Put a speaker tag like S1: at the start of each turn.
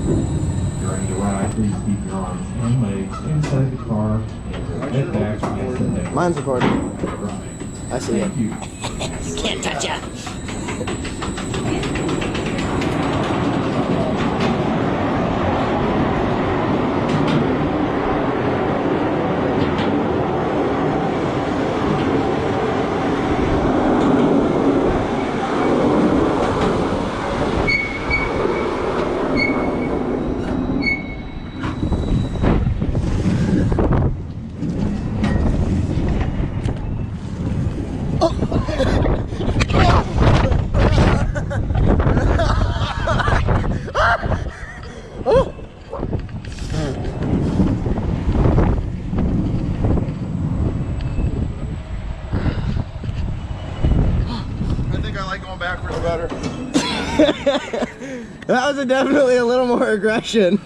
S1: During the ride, please keep your arms and legs inside the car and your head back against the head.
S2: Mine's recording.
S1: Right.
S2: I see it.
S1: Thank you.
S2: Can't touch ya.
S3: Backwards better.
S2: That was definitely a little more aggression.